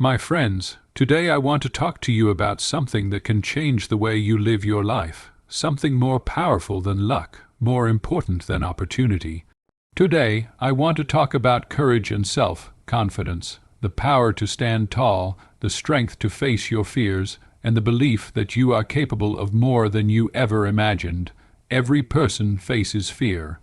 My friends, today I want to talk to you about something that can change the way you live your life, something more powerful than luck, more important than opportunity. Today, I want to talk about courage and self-confidence, the power to stand tall, the strength to face your fears, and the belief that you are capable of more than you ever imagined. Every person faces fear.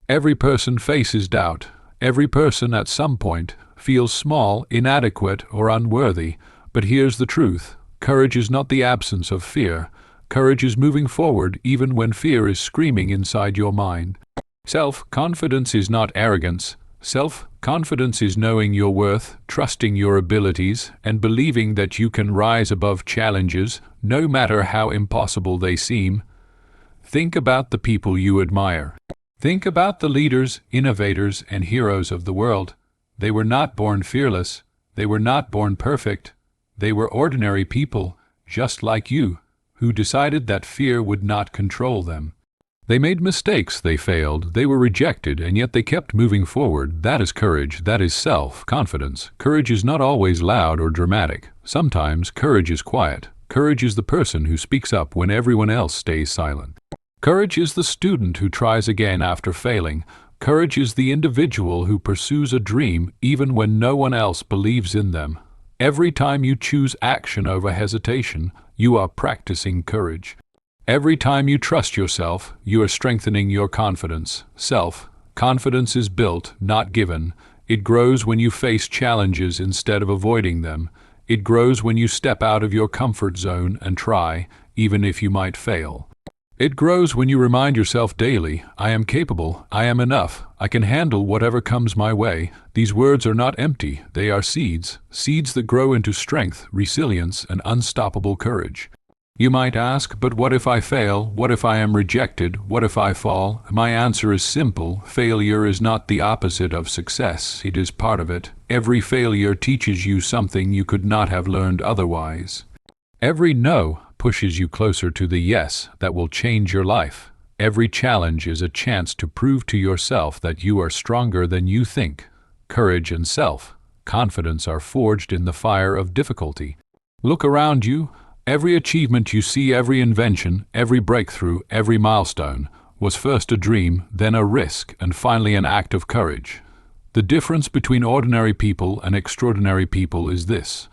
Every person faces doubt. Every person at some point feels small, inadequate, or unworthy. But here's the truth. Courage is not the absence of fear. Courage is moving forward even when fear is screaming inside your mind. Self-confidence is not arrogance. Self-confidence is knowing your worth, trusting your abilities, and believing that you can rise above challenges, no matter how impossible they seem. Think about the people you admire. Think about the leaders, innovators, and heroes of the world. They were not born fearless. They were not born perfect. They were ordinary people, just like you, who decided that fear would not control them. They made mistakes, they failed, they were rejected, and yet they kept moving forward. That is courage, that is self-confidence. Courage is not always loud or dramatic. Sometimes courage is quiet. Courage is the person who speaks up when everyone else stays silent. Courage is the student who tries again after failing. Courage is the individual who pursues a dream even when no one else believes in them. Every time you choose action over hesitation, you are practicing courage. Every time you trust yourself, you are strengthening your confidence. Self-confidence is built, not given. It grows when you face challenges instead of avoiding them. It grows when you step out of your comfort zone and try, even if you might fail. It grows when you remind yourself daily, I am capable, I am enough, I can handle whatever comes my way. These words are not empty, they are seeds, seeds that grow into strength, resilience, and unstoppable courage. You might ask, but what if I fail? What if I am rejected? What if I fall? My answer is simple. Failure is not the opposite of success. It is part of it. Every failure teaches you something you could not have learned otherwise. Every no pushes you closer to the yes that will change your life. Every challenge is a chance to prove to yourself that you are stronger than you think. Courage and self-confidence are forged in the fire of difficulty. Look around you. Every achievement you see, every invention, every breakthrough, every milestone was first a dream, then a risk, and finally an act of courage. The difference between ordinary people and extraordinary people is this.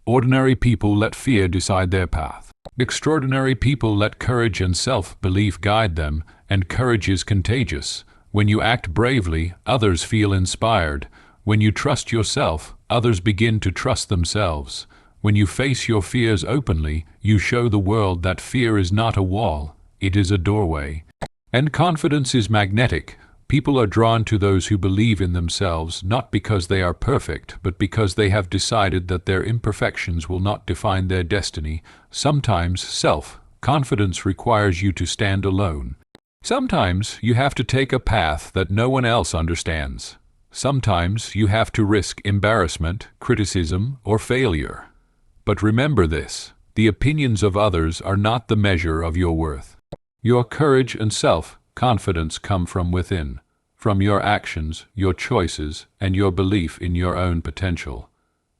Ordinary people let fear decide their path. Extraordinary people let courage and self-belief guide them, and courage is contagious. When you act bravely, others feel inspired. When you trust yourself, others begin to trust themselves. When you face your fears openly, you show the world that fear is not a wall, it is a doorway. And confidence is magnetic. People are drawn to those who believe in themselves, not because they are perfect, but because they have decided that their imperfections will not define their destiny. Sometimes self-confidence requires you to stand alone. Sometimes you have to take a path that no one else understands. Sometimes you have to risk embarrassment, criticism, or failure. But remember this, the opinions of others are not the measure of your worth. Your courage and self-confidence come from within, from your actions, your choices, and your belief in your own potential.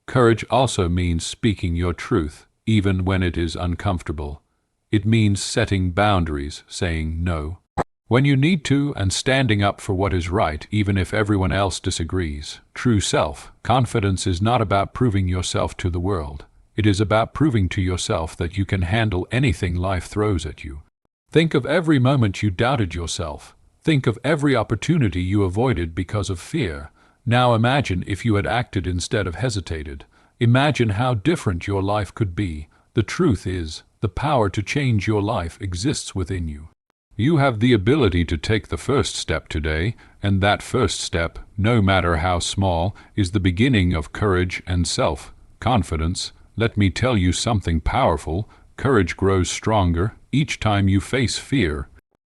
Courage also means speaking your truth, even when it is uncomfortable. It means setting boundaries, saying no when you need to, and standing up for what is right, even if everyone else disagrees. True self-confidence is not about proving yourself to the world. It is about proving to yourself that you can handle anything life throws at you. Think of every moment you doubted yourself. Think of every opportunity you avoided because of fear. Now imagine if you had acted instead of hesitated. Imagine how different your life could be. The truth is, the power to change your life exists within you. You have the ability to take the first step today, and that first step, no matter how small, is the beginning of courage and self-confidence. Let me tell you something powerful. Courage grows stronger each time you face fear.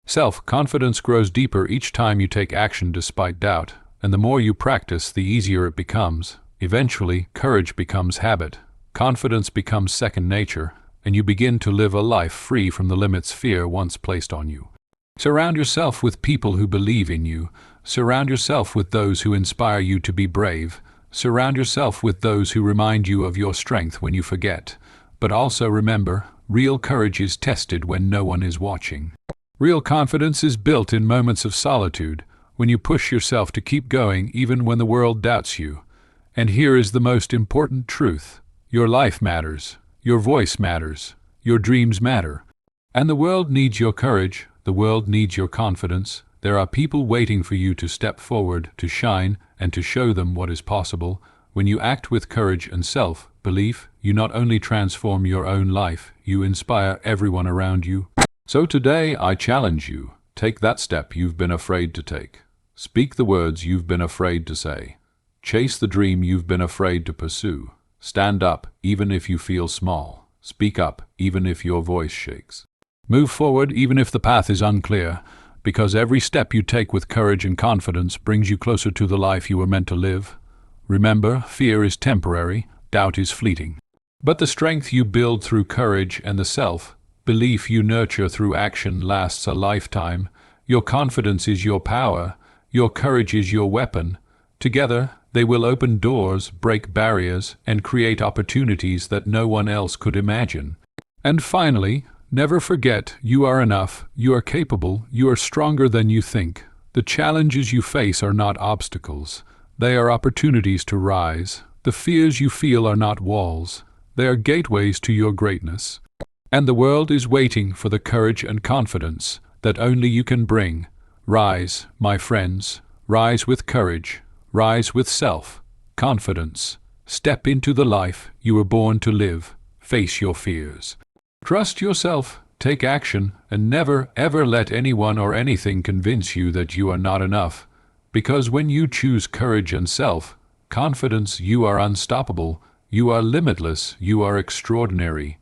Self-confidence grows deeper each time you take action despite doubt, and the more you practice, the easier it becomes. Eventually, courage becomes habit. Confidence becomes second nature, and you begin to live a life free from the limits fear once placed on you. Surround yourself with people who believe in you. Surround yourself with those who inspire you to be brave. Surround yourself with those who remind you of your strength when you forget. But also remember, real courage is tested when no one is watching. Real confidence is built in moments of solitude, when you push yourself to keep going even when the world doubts you. And here is the most important truth. Your life matters. Your voice matters. Your dreams matter. And the world needs your courage. The world needs your confidence. There are people waiting for you to step forward, to shine, and to show them what is possible. When you act with courage and self-belief, you not only transform your own life, you inspire everyone around you. So today I challenge you, take that step you've been afraid to take. Speak the words you've been afraid to say. Chase the dream you've been afraid to pursue. Stand up even if you feel small. Speak up even if your voice shakes. Move forward even if the path is unclear, because every step you take with courage and confidence brings you closer to the life you were meant to live. Remember, fear is temporary, doubt is fleeting. But the strength you build through courage and the self-belief you nurture through action lasts a lifetime. Your confidence is your power, your courage is your weapon. Together, they will open doors, break barriers, and create opportunities that no one else could imagine. And finally, never forget, you are enough, you are capable, you are stronger than you think. The challenges you face are not obstacles. They are opportunities to rise. The fears you feel are not walls. They are gateways to your greatness. And the world is waiting for the courage and confidence that only you can bring. Rise, my friends. Rise with courage. Rise with self-confidence. Step into the life you were born to live. Face your fears. Trust yourself, take action, and never, ever let anyone or anything convince you that you are not enough. Because when you choose courage and self-confidence, you are unstoppable, you are limitless, you are extraordinary.